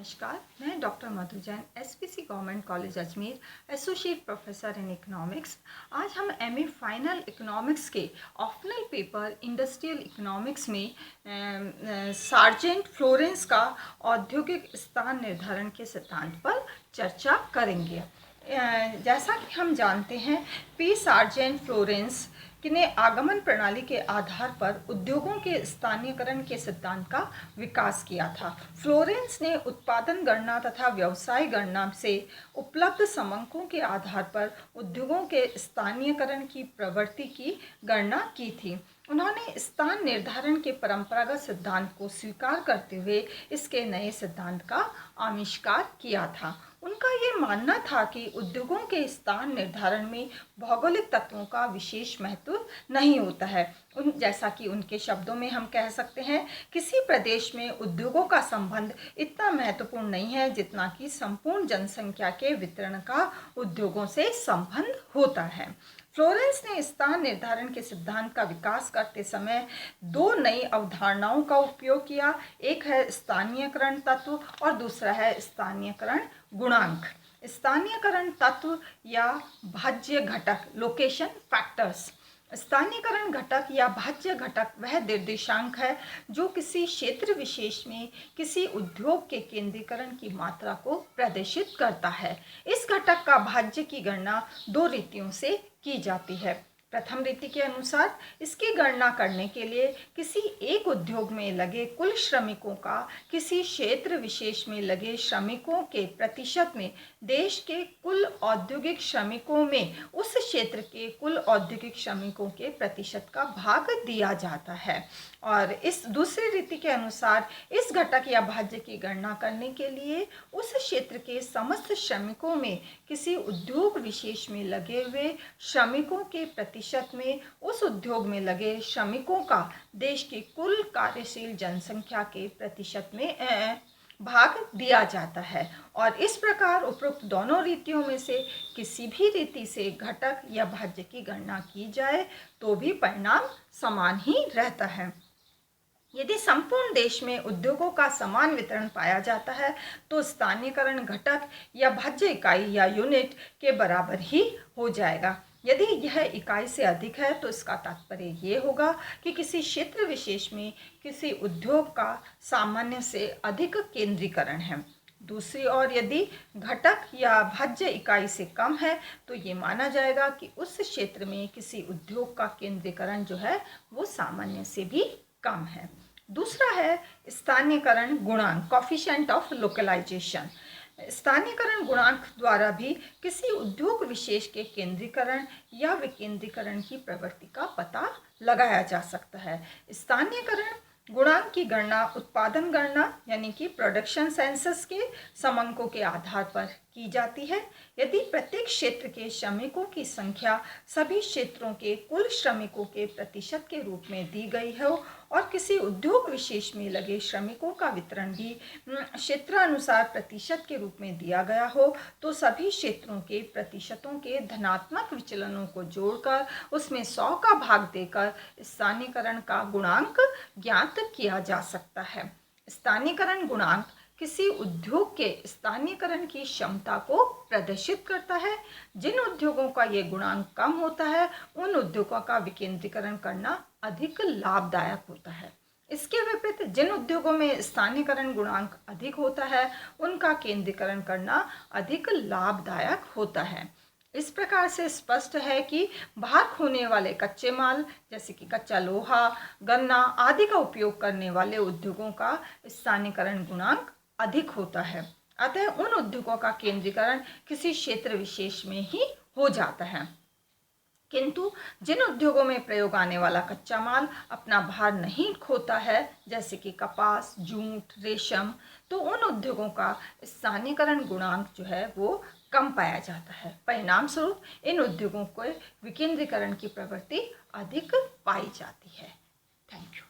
नमस्कार, मैं doctor Madhu Jain, SPC government college Ajmer, associate professor in economics. आज हम एमए फाइनल इकोनॉमिक्स के ऑप्शनल पेपर इंडस्ट्रियल इकोनॉमिक्स में सार्जेंट फ्लोरेंस का औद्योगिक स्थान निर्धारण के सिद्धांत पर चर्चा करेंगे। जैसा कि हम जानते हैं, पी सार्जेंट फ्लोरेंस ने आगमन प्रणाली के आधार पर उद्योगों के स्थानीयकरण के सिद्धांत का विकास किया था। फ्लोरेंस ने उत्पादन गणना तथा व्यवसाय गणना से उपलब्ध समंकों के आधार पर उद्योगों के स्थानीयकरण की प्रवृत्ति की गणना की थी। उन्होंने स्थान निर्धारण के परंपरागत सिद्धांत को स्वीकार करते हुए इसके नए सिद्धांत का आविष्कार किया था। उनका ये मानना था कि उद्योगों के स्थान निर्धारण में भौगोलिक तत्वों का विशेष महत्व नहीं होता है। जैसा कि उनके शब्दों में हम कह सकते हैं, किसी प्रदेश में उद्योगों का संबंध इतना महत्वपूर्ण नहीं है जितना कि संपूर्ण जनसंख्या के वितरण का उद्योगों से संबंध होता है। फ्लोरेंस ने स्थान निर्धारण के सिद्धांत का विकास करते समय दो नई अवधारणाओं का उपयोग किया। एक है स्थानीयकरण तत्व और दूसरा है स्थानीयकरण गुणांक। स्थानीयकरण तत्व या भाज्य घटक, लोकेशन फैक्टर्स। स्थानीयकरण घटक या भाज्य घटक वह निर्देशांक है जो किसी क्षेत्र विशेष में किसी उद्योग के केंद्रीकरण की मात्रा को प्रदर्शित करता है। इस घटक का भाज्य की गणना दो रीतियों से की जाती है। प्रथम रीति के अनुसार इसकी गणना करने के लिए किसी एक उद्योग में लगे कुल श्रमिकों का किसी क्षेत्र विशेष में लगे श्रमिकों के प्रतिशत में देश के कुल औद्योगिक श्रमिकों में उस क्षेत्र के कुल औद्योगिक श्रमिकों के प्रतिशत का भाग दिया जाता है। और इस दूसरी रीति के अनुसार इस घटक या भाज्य की गणना करने के लिए उस क्षेत्र के समस्त श्रमिकों में किसी उद्योग विशेष में लगे हुए श्रमिकों के प्रतिशत में उस उद्योग में लगे श्रमिकों का देश की कुल कार्यशील जनसंख्या के प्रतिशत में भाग दिया जाता है। और इस प्रकार उपरोक्त दोनों रीतियों में से किसी भी रीति से घटक या भाज्य की गणना की जाए तो भी परिणाम समान ही रहता है। यदि संपूर्ण देश में उद्योगों का समान वितरण पाया जाता है तो स्थानीयकरण घटक या भाज्य इकाई या यूनिट के बराबर ही हो जाएगा। यदि यह इकाई से अधिक है तो इसका तात्पर्य ये होगा कि किसी क्षेत्र विशेष में किसी उद्योग का सामान्य से अधिक केंद्रीकरण है। दूसरी ओर यदि घटक या भाज्य इकाई से कम है तो ये माना जाएगा कि उस क्षेत्र में किसी उद्योग का केंद्रीकरण जो है वो सामान्य से भी कम है। दूसरा है स्थानीयकरण गुणांक, कोफिशिएंट ऑफ लोकलाइजेशन। स्थानीयकरण गुणांक द्वारा भी किसी उद्योग विशेष के केंद्रीकरण या विकेंद्रीकरण की प्रवृत्ति का पता लगाया जा सकता है। स्थानीयकरण गुणांक की गणना उत्पादन गणना यानी कि प्रोडक्शन सेंसस के समंकों के आधार पर की जाती है। यदि प्रत्येक क्षेत्र के श्रमिकों की संख्या सभी क्षेत्रों के कुल श्रमिकों के प्रतिशत के रूप में दी गई हो और किसी उद्योग विशेष में लगे श्रमिकों का वितरण भी क्षेत्रानुसार प्रतिशत के रूप में दिया गया हो तो सभी क्षेत्रों के प्रतिशतों के धनात्मक विचलनों को जोड़कर उसमें 100 का भाग देकर स्थानीयकरण का गुणांक ज्ञात किया जा सकता है। स्थानीयकरण गुणांक किसी उद्योग के स्थानीयकरण की क्षमता को प्रदर्शित करता है। जिन उद्योगों का ये गुणांक कम होता है उन उद्योगों का विकेंद्रीकरण करना अधिक लाभदायक होता है। इसके विपरीत जिन उद्योगों में स्थानीयकरण गुणांक अधिक होता है उनका केंद्रीकरण करना अधिक लाभदायक होता है। इस प्रकार से स्पष्ट है कि बाहर होने वाले कच्चे माल जैसे कि कच्चा लोहा, गन्ना आदि का उपयोग करने वाले उद्योगों का स्थानीयकरण गुणांक अधिक होता है। अतः उन उद्योगों का केंद्रीकरण किसी क्षेत्र विशेष में ही हो जाता है। किंतु जिन उद्योगों में प्रयोग आने वाला कच्चा माल अपना भार नहीं खोता है जैसे कि कपास, जूट, रेशम, तो उन उद्योगों का स्थानीयकरण गुणांक जो है वो कम पाया जाता है। परिणाम स्वरूप इन उद्योगों को विकेंद्रीकरण की प्रवृत्ति अधिक पाई जाती है। Thank you.